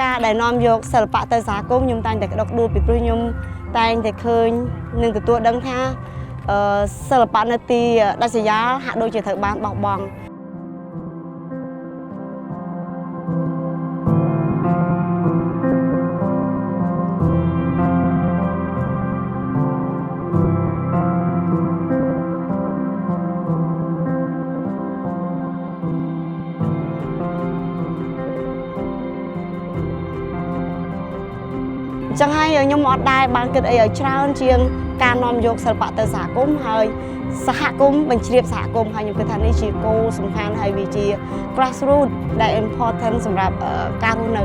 ការដែលនាំយកសិល្បៈទៅសហគមន៍ខ្ញុំតែងតែក្តុកក្តួលពីព្រោះខ្ញុំតែងតែឃើញនឹងទទួលដឹងថាសិល្បៈនៅទីដាច់ស្រយាលហាក់ដូចជាត្រូវបានបោះបង់ចឹងហើយខ្ញុំអត់ដែរបានគិតអីឲ្យច្រើនជាងការនាំយកសិល្បៈទៅសហគមន៍ហើយសហគមន៍បញ្ជ្រាបសហគមន៍ហើយខ្ញុំគិតថានេះជាគោលសំខាន់ហើយវាជា grassroots ដែល important សម្រាប់ការរស់នៅ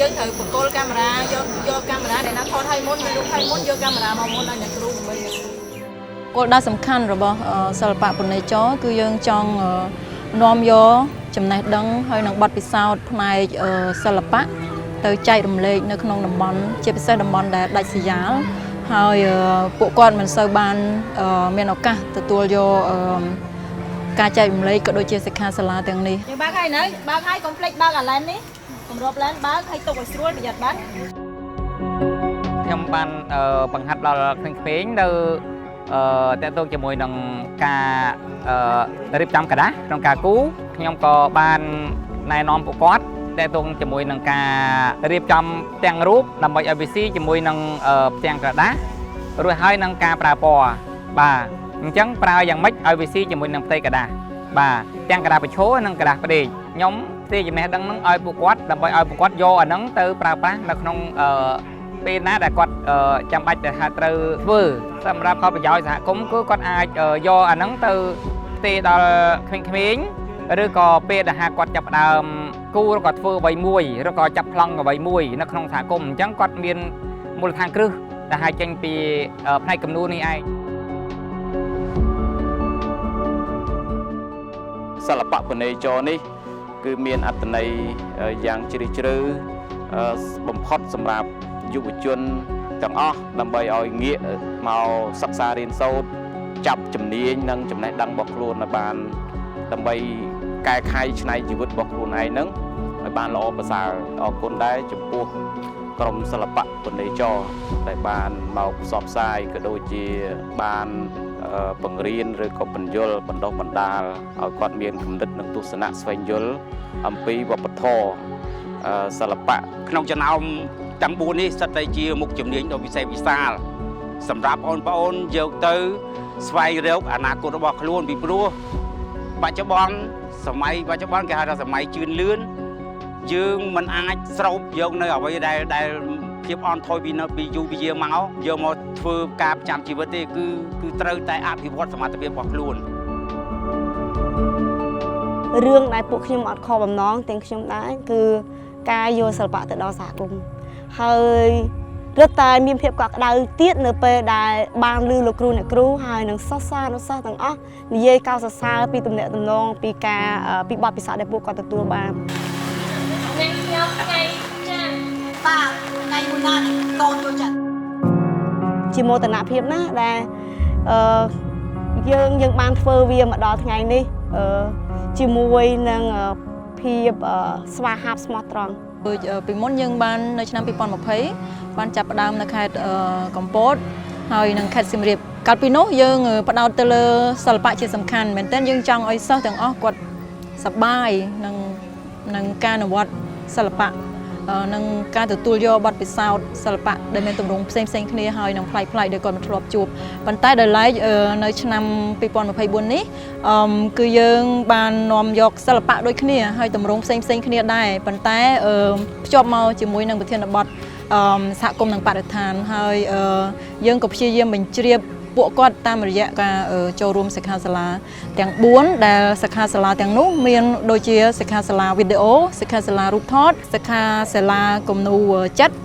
យើងត្រូវបកគលកាមេរ៉ាយកកាមេរ៉ាដែលណាថតឲ្យមុនមានរូបឲ្យមុនយកកាមេរ៉ាមកមុនឲ្យអ្នកគ្រូដើម្បីគោលដៅសំខាន់របស់សិល្បៈពនេចរគឺយើងចង់នាំយកចំណេះដឹងហើយនឹងបទពិសោធន៍ផ្នែកសិល្បៈទៅចែករំលែកនៅក្នុងតំបន់ជាពិសេសតំបន់ដែលដាច់ស្រយាលហើយពួកគាត់មិនសូវបានមានឱកាសទទួលយកការចែករំលែកក៏ដូចជាសិក្ខាសាលាទាំងនេះយើងបើកហើយនៅបើកហើយកុំភ្លេចបើកអាឡែននេះគម្របឡែនបើកឲ្យទុកឲ្យស្រួលប្រយ័ត្នបាត់ខ្ញុំបានបង្ហាត់ដល់ក្មេងៗនៅតេតងជាមួយនឹងការរៀបចំกระดาษក្នុងការគូខ្ញុំក៏បានណែនាំពួកគាត់តេតងជាមួយនឹងការរៀบចំផ្ទាំងរូបដើម្បីឲ្យវាស៊ីជាមួយនឹងផ្ទាំងกระดาษរួចហើយនឹងការប្រើពណ៌បាទអញ្ចឹងប្រើយ៉ាងម៉េចឲ្យវាស៊ីជាមួយនឹងផ្ទៃกระดาษបាទទាំងกระดาษប្រឈរនិងกระดาษផ្ដេកខ្ញុំទីចំណេះដឹងហ្នឹងឲ្យពួកគាត់ដើម្បីឲ្យពួកគាត់យកអាហ្នឹងទៅប្រើប្រាស់នៅក្នុងពេលណាដែលគាត់ចាំបាច់ដែលត្រូវធ្វើសម្រាប់ផលប្រយោជន៍សហគមន៍គឺគាត់អាចយកអាហ្នឹងទៅផ្ទេរដល់ក្មេងៗឬក៏ពេលដែលគាត់ចាប់ផ្ដើមគូឬក៏ធ្វើអ្វីមួយឬក៏ចាប់ប្លង់អ្វីមួយនៅក្នុងសហគមន៍អញ្ចឹងគាត់មានមូលដ្ឋានគ្រឹះដែលចេញពីផ្នែកគំនូរនេះឯងសិល្បៈពនេចរនេះគឺមានអត្ថន័យយ៉ាងជ្រាលជ្រៅបំផុតសម្រាប់យុវជនទាំងអស់ដើម្បីឲ្យងាកមកសិក្សារៀនសូត្រចាប់ជំនាញនិងចំណេះដឹងរបស់ខ្លួនឲ្យបានដើម្បីកែខៃច្នៃជីវិតរបស់ខ្លួនឯងហ្នឹងឲ្យបានល្អប្រសើរអរគុណដែរចំពោះក្រុមសិល្បៈពនេចរដែលបានមកផ្សព្វផ្សាយក៏ដូចជាបានបង្រៀនឬក៏បញ្យលបណ្ដុះបណ្ដាលឲ្យគាត់មានគំនិតនិងទស្សនៈស្វែងយល់អំពីវប្បធម៌សិល្បៈក្នុងចំណោមទាំង4នេះសិតតែជាមុខជំនាញដ៏វិសេសវិសាលសម្រាប់បងប្អូនយកទៅស្វែងរកអនាគតរបស់ខ្លួនពីព្រោះបច្ចុប្បន្នសម័យបច្ចុប្បន្នគេហៅថាសម័យជឿនលឿនយើងមិនអាចស្រោបយកនៅអ្វីដែលភាពអន់ថយពីយូរពីយើងមកយកមកធ្វើការប្រចាំជីវិតទេគឺត្រូវតែអភិវឌ្ឍសមត្ថភាពរបស់ខ្លួនរឿងដែលពួកខ្ញុំអត់ខកបំណងទាំងខ្ញុំដែរគឺការយកសិល្បៈទៅដល់សហគមន៍ហើយរឹតតែមានភាពកក់ក្ដៅទៀតនៅពេលដែលបានឮលោកគ្រូអ្នកគ្រូហើយនឹងសិស្សសានុសិស្សទាំងអស់និយាយកោតសរសើរពីទំនាក់ទំនងពីការបទពិសោធន៍ដែលពួកគាត់ទទួលបានខ្ញុំថ្ងៃចាបាទថ្ងៃមុនណាកូនចូលចិត្តជាមោទនភាពណាដែលយើងបានធ្វើវាមកដល់ថ្ងៃនេះជាមួយនឹងភាពស្វាហាប់ស្មោះត្រង់ពីមុនយើងបាននៅឆ្នាំ2020បានចាប់ផ្ដើមនៅខេត្តកំពតហើយនៅខេត្តសៀមរាបកាលពីនោះយើងផ្ដោតទៅលើសិល្បៈជាសំខាន់មែនទែនយើងចង់ឲ្យសិស្សទាំងអស់គាត់សប្បាយនឹងការអនុវត្តសិល្បៈនឹងការទទួលយកបទពិសោធន៍សិល្បៈដែលមានទម្រង់ផ្សេងៗគ្នាហើយនឹងប្លែកៗដែលគាត់មិនធ្លាប់ជួបប៉ុន្តែដោយឡែកនៅឆ្នាំ2024នេះគឺយើងបាននាំយកសិល្បៈដូចគ្នាហើយទម្រង់ផ្សេងៗគ្នាដែរប៉ុន្តែភ្ជាប់មកជាមួយនឹងប្រធានបទសហគមន៍និងបរិស្ថានហើយយើងក៏ព្យាយាមបញ្ជ្រាប ពួកគាត់តាមរយៈការចូលរួមសិក្ខាសាលាទាំង4ដែលសិក្ខាសាលាទាំងនោះមានដូចជាសិក្ខាសាលាវីដេអូសិក្ខាសាលារូបថតសិក្ខាសាលាគំនូរចិត្ត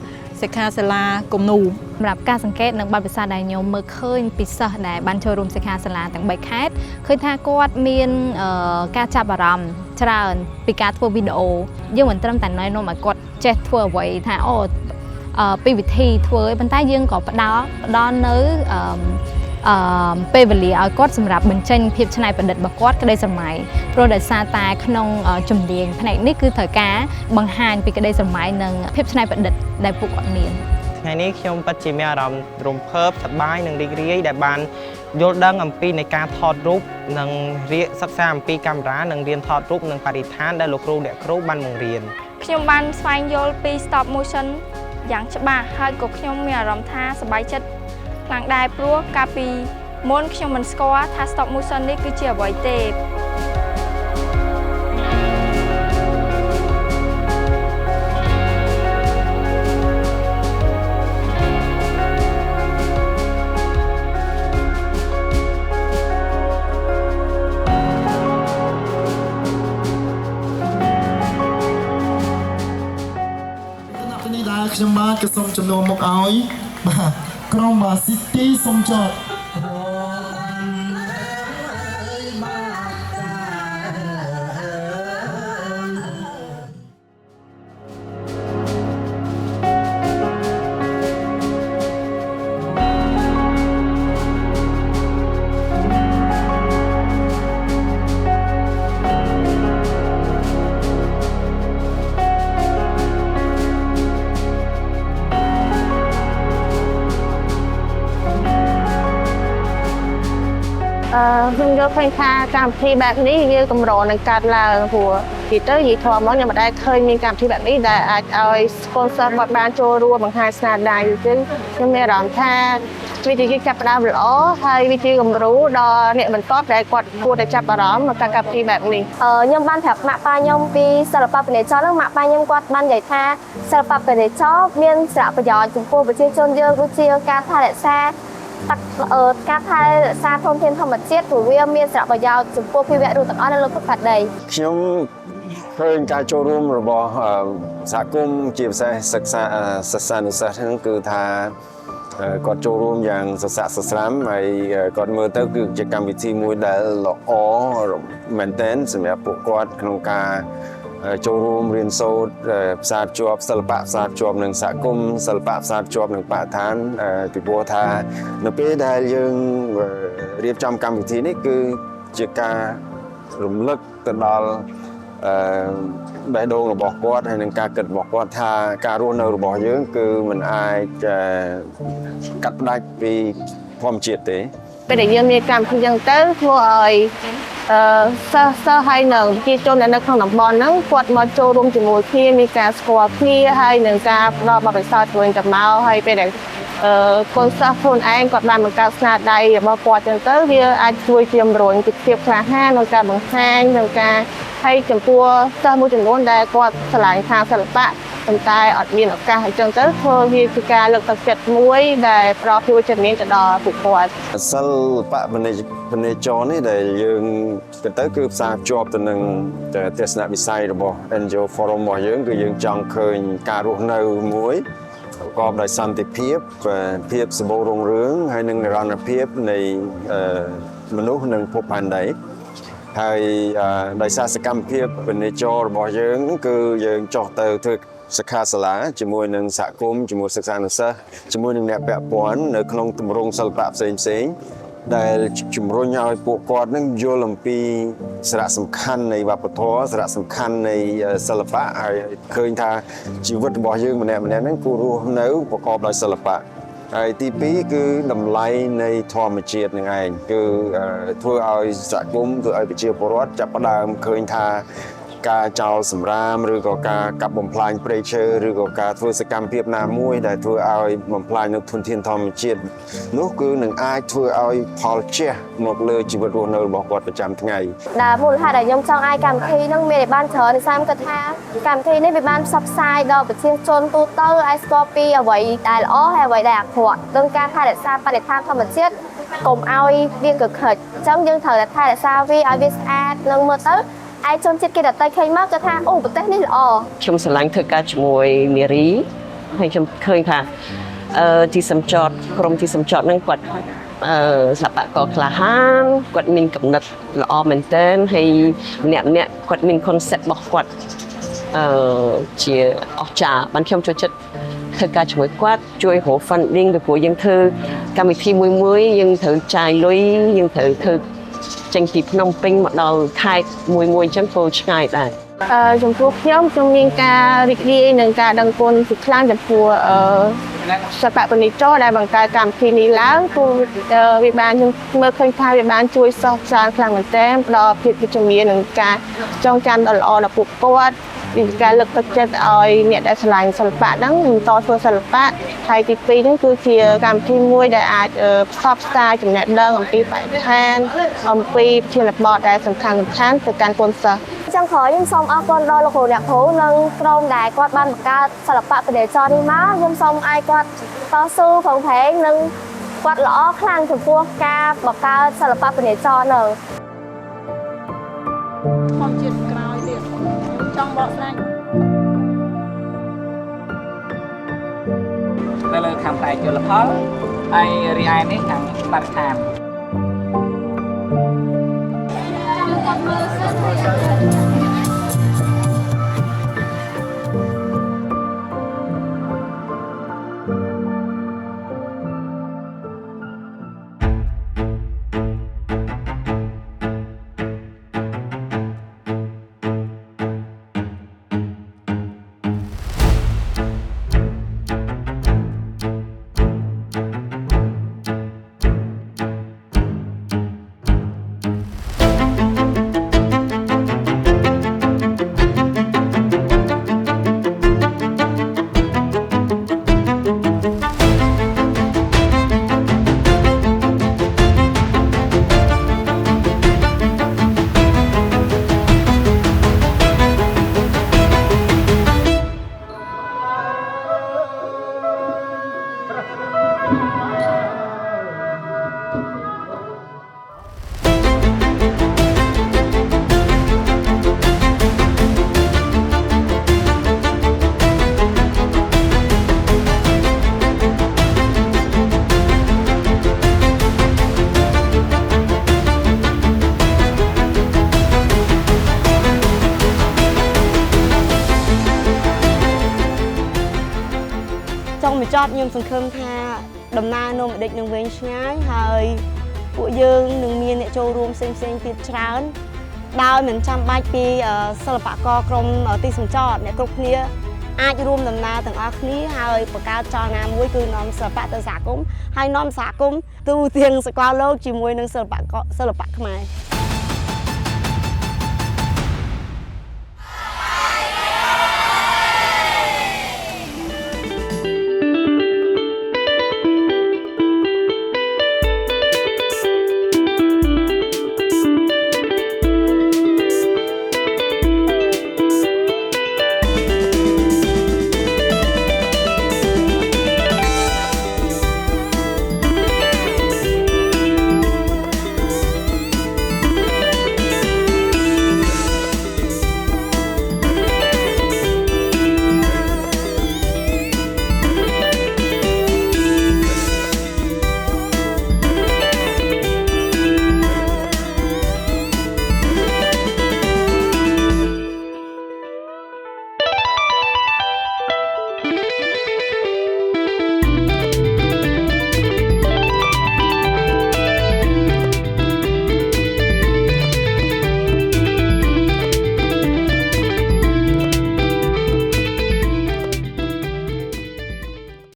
សិក្ខាសាលាគំនូរ សម្រាប់ការសង្កេតនិងបទពិសោធន៍ដែលខ្ញុំមើលឃើញពីសិស្សដែលបានចូលរួមសិក្ខាសាលាទាំង3ខេត្តឃើញថាគាត់មានការចាប់អារម្មណ៍ច្រើនពីការធ្វើវីដេអូយើងមិនត្រឹមតែណែនាំឲ្យគាត់ចេះធ្វើអ្វីថាពីវិធីធ្វើឯងប៉ុន្តែយើងក៏ផ្ដល់នៅពេលវេលាឲ្យគាត់សម្រាប់បញ្ចេញភាពច្នៃប្រឌិតរបស់គាត់ក្តីស្រមៃព្រោះដោយសារតែក្នុងជំនាញផ្នែកនេះគឺត្រូវការបង្ហាញពីក្តីស្រមៃនិងភាពច្នៃប្រឌិតដែលពួកគាត់មាន ថ្ងៃនេះខ្ញុំពិតជាមានអារម្មណ៍រំភើបសប្បាយនិងរីករាយដែលបានយល់ដឹងអំពីនៃការថតរូបនិងរៀនសិក្សាអំពីកាមេរ៉ានិងរៀនថតរូបនិងបរិស្ថានដែលលោកគ្រូអ្នកគ្រូបានបង្រៀន ខ្ញុំបានស្វែងយល់ពី stop motion យ៉ាងច្បាស់ហើយក៏ខ្ញុំមានអារម្មណ៍ថាសប្បាយចិត្តខ្លាំងដែរព្រោះកាលពីមុនខ្ញុំមិនស្គាល់ថា stop motion នេះគឺជាអ្វីទេ ខ្ញុំបាទក៏សូមជំនួសមកឲ្យបាទក្រុម City សូមចត ខ្ញុំយល់ឃើញថាកម្មវិធីបែបនេះវាកម្រនឹងកាត់ឡើងព្រោះទីទៅនិយាយធម៌មកខ្ញុំមិនដែលឃើញមានកម្មវិធីបែបនេះដែលអាចឲ្យ sponsor គាត់បានចូលរួមបង្ហាញស្នាដៃគឺខ្ញុំមានអារម្មណ៍ថាវាជាចាប់ផ្ដើមល្អហើយវាជាគំរូដល់អ្នកបន្តដែលគាត់គួរតែចាប់អារម្មណ៍មកកម្មវិធីបែបនេះ ខ្ញុំបានប្រាប់ម៉ាក់ប៉ាខ្ញុំពីសិល្បៈពាណិជ្ជហ្នឹងម៉ាក់ប៉ាខ្ញុំគាត់បាននិយាយថាសិល្បៈពាណិជ្ជមានសារៈប្រយោជន៍ចំពោះប្រជាជនយើងដូចជាការថែរក្សាការថែរក្សាធនធានធម្មជាតិព្រោះវាមានសារៈប្រយោជន៍ចំពោះជីវៈរស់ទាំងអស់នៅលើផែនដី ខ្ញុំឃើញការចូលរួមរបស់សហគមន៍ជាពិសេសសិក្សាសិស្សានុសិស្សហ្នឹងគឺថាគាត់ចូលរួមយ៉ាងសស្រាក់សស្រាំហើយគាត់មើលទៅគឺជាកម្មវិធីមួយដែលល្អមែនទែនសម្រាប់ពួកគាត់ក្នុងការចូលរួមរៀនសូត្រផ្សារភ្ជាប់សិល្បៈផ្សារភ្ជាប់នឹងសហគមន៍សិល្បៈផ្សារភ្ជាប់នឹងបរិស្ថានពីព្រោះថានៅពេលដែលយើងរៀបចំកម្មវិធីនេះគឺជាការរំលឹកទៅដល់បេះដូងរបស់គាត់ហើយនឹងការគិតរបស់គាត់ថាការរស់នៅរបស់យើងគឺមិនអាចកាត់ផ្ដាច់ពីធម្មជាតិទេ ពេលដែលយើងមានកម្មវិធីយ៉ាងទៅធ្វើឲ្យសិស្សហើយនឹងប្រជាជននៅក្នុងតំបន់ហ្នឹងគាត់មកចូលរួមជាមួយគ្នាមានការស្គាល់គ្នាហើយនឹងការផ្ដល់បទពិសោធន៍ទៅវិញទៅមកហើយពេលដែលកូនសិស្សខ្លួនឯងគាត់បានបង្កើតស្នាដៃរបស់គាត់ចឹងទៅវាអាចជួយជំរុញពីភាពក្លាហានក្នុងការបង្ហាញក្នុងការហើយចំពោះសិស្សមួយចំនួនដែលគាត់ឆ្លាញ់ខាងសិល្បៈប៉ុន្តែអត់មានឱកាសអញ្ចឹងទៅធ្វើវាជាការលើកទឹកចិត្តមួយដែលប្រោសភាពជំនាញទៅដល់ពួកគាត់ សិល្បៈពាណិជ្ជនេះដែលយើងទៅគឺផ្សារភ្ជាប់ទៅនឹងទស្សនវិស័យរបស់ NGO Forum របស់យើងគឺយើងចង់ឃើញការរស់នៅមួយប្រកបដោយសន្តិភាពភាពសម្បូររុងរឿងហើយនិងនិរន្តរភាពនៃមនុស្សនិងភពផែនដីហើយដោយសារសកម្មភាពពាណិជ្ជរបស់យើងគឺយើងចុះទៅធ្វើសិក្ខាសាលាជាមួយនឹងសហគមន៍ជាមួយសិស្សានុសិស្សជាមួយនឹងអ្នកពាក់ព័ន្ធនៅក្នុងទម្រង់សិល្បៈផ្សេងៗដែលជំរុញឲ្យពួកគាត់នឹងយល់អំពីសារៈសំខាន់នៃវប្បធម៌សារៈសំខាន់នៃសិល្បៈហើយឃើញថាជីវិតរបស់យើងម្នាក់ៗហ្នឹងគួររស់នៅប្រកបដោយសិល្បៈហើយទី2គឺតម្លៃនៃធម្មជាតិនឹងឯងគឺធ្វើឲ្យសហគមន៍ធ្វើឲ្យប្រជាពលរដ្ឋចាប់ផ្ដើមឃើញថាការចោលសម្រាមឬក៏ការកាប់បំផ្លាញព្រៃឈើឬក៏ការធ្វើសកម្មភាពណាមួយដែលធ្វើឲ្យបំផ្លាញនូវធនធានធម្មជាតិនោះគឺនឹងអាចធ្វើឲ្យផលជះមកលើជីវិតរស់នៅរបស់គាត់ប្រចាំថ្ងៃ ដែលមូលហេតុដែលខ្ញុំចង់ឲ្យកម្មវិធីហ្នឹងមានឲ្យបានច្រើនដោយសារខ្ញុំគិតថាកម្មវិធីនេះវាបានផ្សព្វផ្សាយដល់ប្រជាជនទូទៅឲ្យស្គាល់ពីអ្វីដែលល្អហើយអ្វីដែលអាក្រក់ដូចការថែរក្សាបរិស្ថានធម្មជាតិ កុំឲ្យវាកខិចអញ្ចឹងយើងត្រូវតែថែរក្សាវាឲ្យវាស្អាតនឹងមើលទៅឯជនជាតិគេដទៃឃើញមកគេថាអូប្រទេសនេះល្អ ខ្ញុំស្រឡាញ់ធ្វើការជាមួយនារីហើយខ្ញុំឃើញថាទីសំចតក្រុមទីសំចតហ្នឹងគាត់សិល្បករក្លាហានគាត់មានកំណត់ល្អមែនទែនហើយម្នាក់គាត់មាន concept របស់គាត់ជាអស្ចារ្យបានខ្ញុំចូលចិត្តធ្វើការជាមួយគាត់ជួយរក funding ពីព្រោះយើងធ្វើកម្មវិធីមួយយើងត្រូវចាយលុយយើងត្រូវធ្វើចេញពីភ្នំពេញមកដល់ខេត្តមួយអញ្ចឹងចូលឆ្ងាយដែរ ចំពោះខ្ញុំមានការរីករាយនឹងការដឹងគុណពីខ្លាំងចំពោះសិល្បៈពាណិជ្ជដែលបង្កើតកម្មវិធីនេះឡើងព្រោះវាបានខ្ញុំមើលឃើញថាវាបានជួយសិស្សច្រើនខ្លាំងមែនទែនផ្ដល់ភាពវិជ្ជមាននិងការចងចាំដ៏ល្អដល់ពួកគាត់ពីការលើកទឹកចិត្តឲ្យអ្នកដែលឆ្លាញ់សិល្បៈហ្នឹងបន្តធ្វើសិល្បៈហើយទី2ហ្នឹងគឺជាកម្មវិធីមួយដែលអាចផ្សព្វផ្សាយចំណេះដឹងអំពីបរិស្ថានអំពីប្រធានបទដែលសំខាន់ទៅកាន់កូនសិស្ស ចុងក្រោយខ្ញុំសូមអរគុណដល់លោកគ្រូអ្នកគ្រូនិងក្រុមដែលគាត់បានបង្កើតសិល្បៈពាណិជ្ជនេះមកខ្ញុំសូមឲ្យគាត់តស៊ូប្រឹងប្រែងនិងគាត់ល្អខ្លាំងចំពោះការបង្កើតសិល្បៈពាណិជ្ជហ្នឹង ខ្ញុំជាតិក្រោយទៀតចង់បកស្រាយ នៅលើខាងផ្នែកជលផលហើយរីឯនេះខាងបរិស្ថាន ចប់ខ្ញុំសង្ឃឹមថាដំណើរនំអតីតនឹងវែងឆ្ងាយហើយពួកយើងនឹងមានអ្នកចូលរួមផ្សេងៗទៀតច្រើនដោយមិនចាំបាច់ពីសិល្បករក្រុមទីសំចតអ្នកគ្រប់គ្នាអាចរួមដំណើរទាំងអស់គ្នាហើយបង្កើតចលនាមួយគឺនាំសិល្បៈទៅសហគមន៍ហើយនាំសហគមន៍ទូទាំងសកលលោកជាមួយនឹងសិល្បៈខ្មែរ